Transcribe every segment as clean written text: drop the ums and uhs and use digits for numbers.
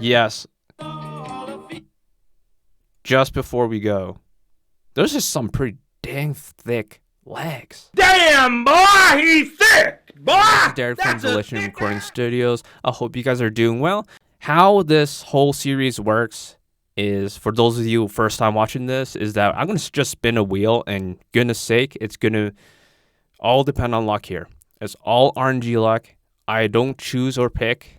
Yes, just before we go, those are some pretty dang thick legs. Damn, boy, he's thick, boy. This is Derek from Delicious Recording Studios. I hope you guys are doing well. How this whole series works is, for those of you first time watching this, is that I'm going to just spin a wheel, and goodness sake, it's going to all depend on luck here. It's all RNG luck. I don't choose or pick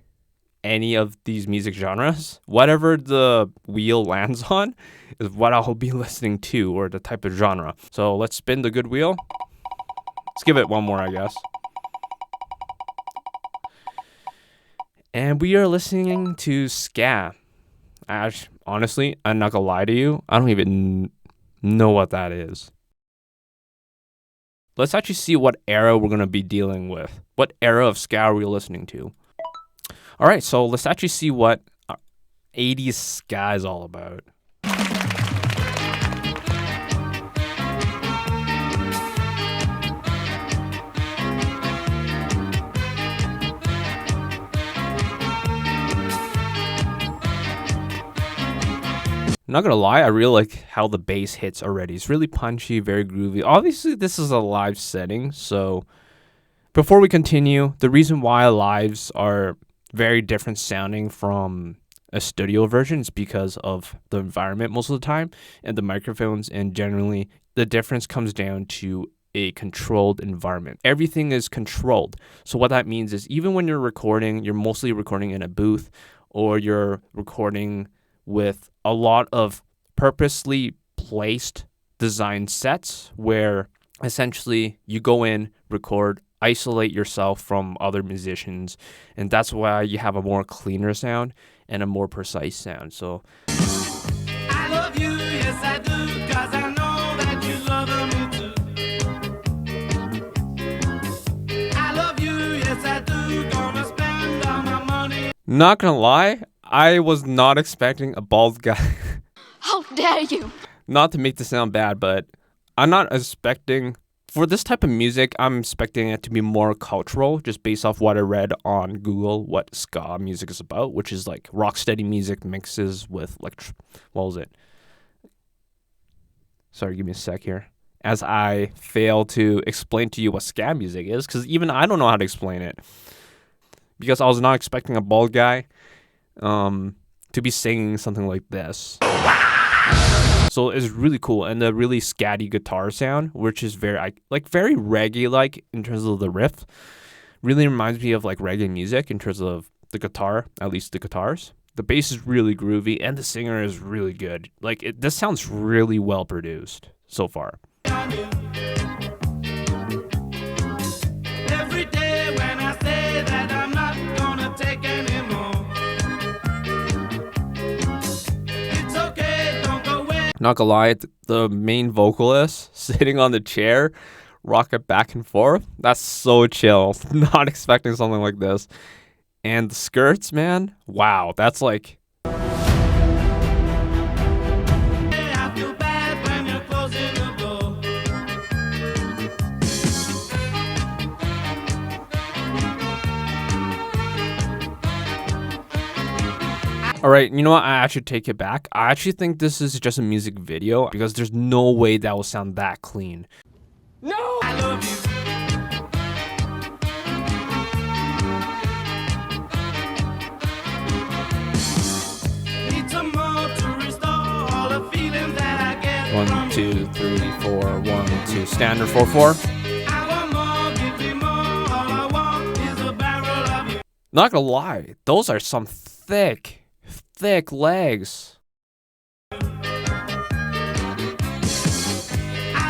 any of these music genres. Whatever the wheel lands on is what I'll be listening to, or the type of genre. So let's spin the good wheel. Let's give it one more, I guess. And we are listening to ska. Honestly, I'm not gonna lie to you, I don't even know what that is. Let's actually see what era we're gonna be dealing with. What era of ska are we listening to? All right, so let's actually see what 80s ska is all about. I'm not gonna lie, I really like how the bass hits already. It's really punchy, very groovy. Obviously, this is a live setting, so before we continue, the reason why lives are very different sounding from a studio version is because of the environment most of the time, and the microphones, and generally the difference comes down to a controlled environment. Everything is controlled. So what that means is, even when you're recording, you're mostly recording in a booth, or you're recording with a lot of purposely placed design sets where essentially you go in, record, isolate yourself from other musicians, and that's why you have a more cleaner sound and a more precise sound. So I love you, yes I do, 'cause I know that you love me too. I love you, yes I do, gonna spend all my money. not gonna lie, I was not expecting a bald guy. How dare you! Not to make this sound bad, but I'm not expecting, for this type of music, I'm expecting it to be more cultural, just based off what I read on Google, what ska music is about, which is like rocksteady music mixes with what was it? Sorry, give me a sec here. As I fail to explain to you what ska music is, because even I don't know how to explain it. Because I was not expecting a bald guy to be singing something like this. So it's really cool, and the really scatty guitar sound, which is very reggae-like in terms of the riff, really reminds me of like reggae music in terms of the guitar, at least the guitars. The bass is really groovy, and the singer is really good. Like this sounds really well produced so far. Every day when I say that I'm not gonna take anymore. It's okay, don't go away. Not gonna lie, the main vocalist sitting on the chair, rocking back and forth, that's so chill. Not expecting something like this. And the skirts, man, wow, that's like... I feel bad when you're closing the door. All right, you know what? I actually take it back. I actually think this is just a music video, because there's no way that will sound that clean. No! I love you. Need some more to restore all the feelings that I get 1, 2, 3, 4, 1, 2. Standard 4/4. I want more, give me more. All I want is a barrel of you. Not gonna lie, those are some thick legs. I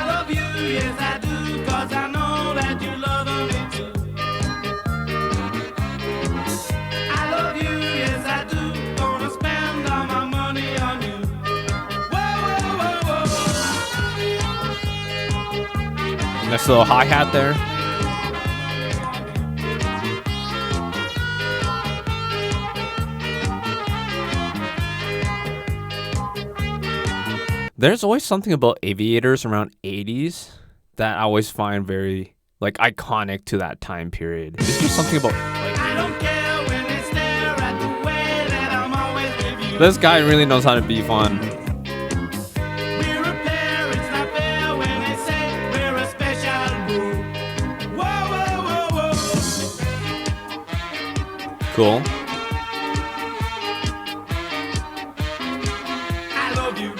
love you, yes I do, 'cause I know that you love me too. I love you, yes I do, gonna spend all my money on you. Whoa, whoa, whoa, whoa. Nice little hi-hat there. There's always something about aviators around 80s that I always find very like iconic to that time period. It's just something about like I don't care when they stare at the way that I'm always This guy really knows how to be fun. We're a pair, it's not fair when they say we're a special brew. Whoa, whoa, whoa, whoa. Cool. I love you.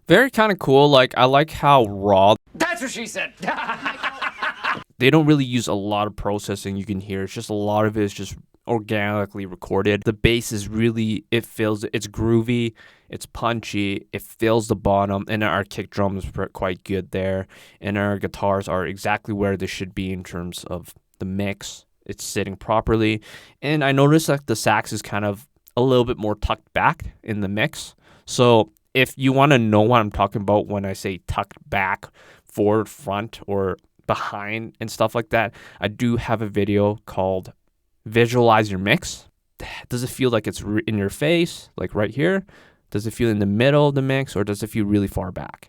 Very kind of cool. Like, I like how raw. That's what she said. They don't really use a lot of processing. You can hear it's just a lot of it is just organically recorded. The bass is really, it's groovy, it's punchy, it fills the bottom, and our kick drums are quite good there, and our guitars are exactly where they should be in terms of the mix. It's sitting properly, and I noticed that the sax is kind of a little bit more tucked back in the mix. So if you want to know what I'm talking about when I say tucked back, forward, front, or behind and stuff like that, I do have a video called Visualize Your Mix. Does it feel like it's in your face, like right here? Does it feel in the middle of the mix, or does it feel really far back?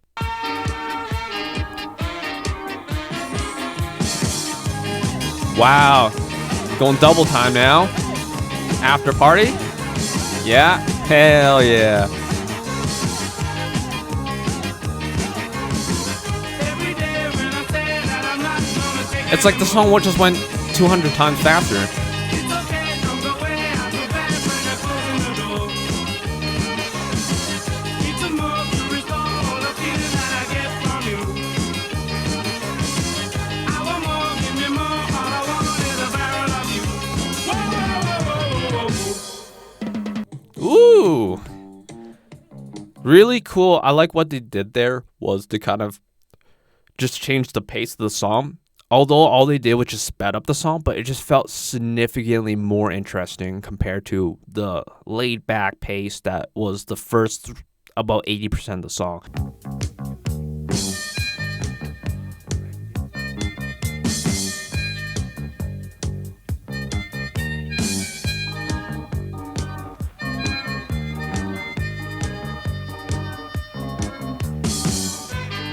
Wow, going double time now. After party? Yeah, hell yeah. Every day when I say that I'm not gonna take It's like the song just went 200 times faster. it's okay, comes away, I feel bad when I close the door. It's a move to restore all the feeling that I get from you. I want more, give me more, all I want is a barrel of you. Whoa, whoa, whoa, whoa, whoa, whoa. Ooh. Really cool. I like what they did there was to kind of just change the pace of the song. Although all they did was just sped up the song, but it just felt significantly more interesting compared to the laid back pace that was the first about 80% of the song.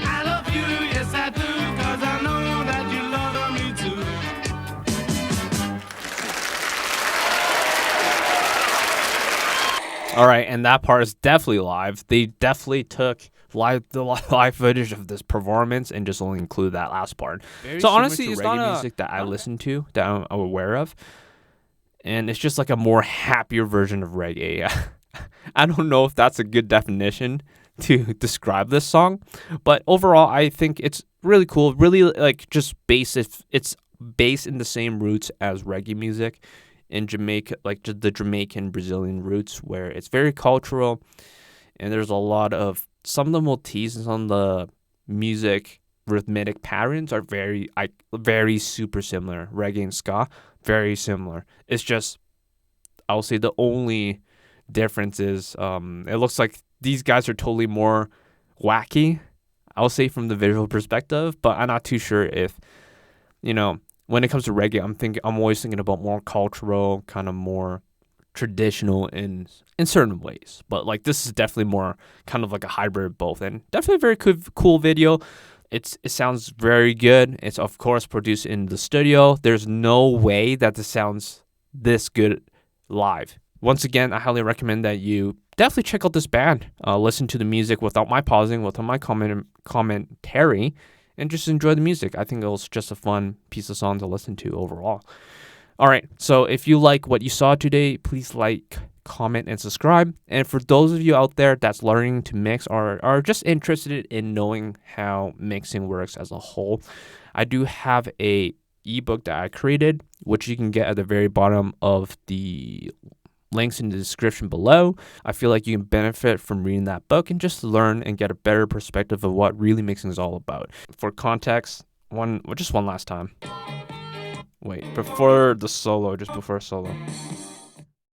I love you, yes I do, 'cause I know that you love me too. All right, and that part is definitely live. They definitely took the live footage of this performance and just only include that last part. So honestly, it's not music that I listen to, that I'm aware of, and it's just like a more happier version of reggae. I don't know if that's a good definition to describe this song, but overall, I think it's really cool. Really, like, just it's based in the same roots as reggae music in Jamaica, like the Jamaican Brazilian roots, where it's very cultural, and there's a lot of some of the motifs and some of the music rhythmic patterns are very super similar. Reggae and ska, very similar. It's just, I'll say the only difference is it looks like these guys are totally more wacky, I'll say, from the visual perspective, but I'm not too sure if, when it comes to reggae, I'm always thinking about more cultural, kind of more traditional in certain ways. But like, this is definitely more kind of like a hybrid of both, and definitely a very cool video. It sounds very good. It's of course produced in the studio. There's no way that this sounds this good live. Once again, I highly recommend that you definitely check out this band. Listen to the music without my pausing, without my commentary, and just enjoy the music. I think it was just a fun piece of song to listen to overall. All right, so if you like what you saw today, please like, comment, and subscribe. And for those of you out there that's learning to mix or are just interested in knowing how mixing works as a whole, I do have a ebook that I created, which you can get at the very bottom of the links in the description below. I feel like you can benefit from reading that book and just learn and get a better perspective of what really mixing is all about. For context, just one last time. Wait, before the solo, just before solo.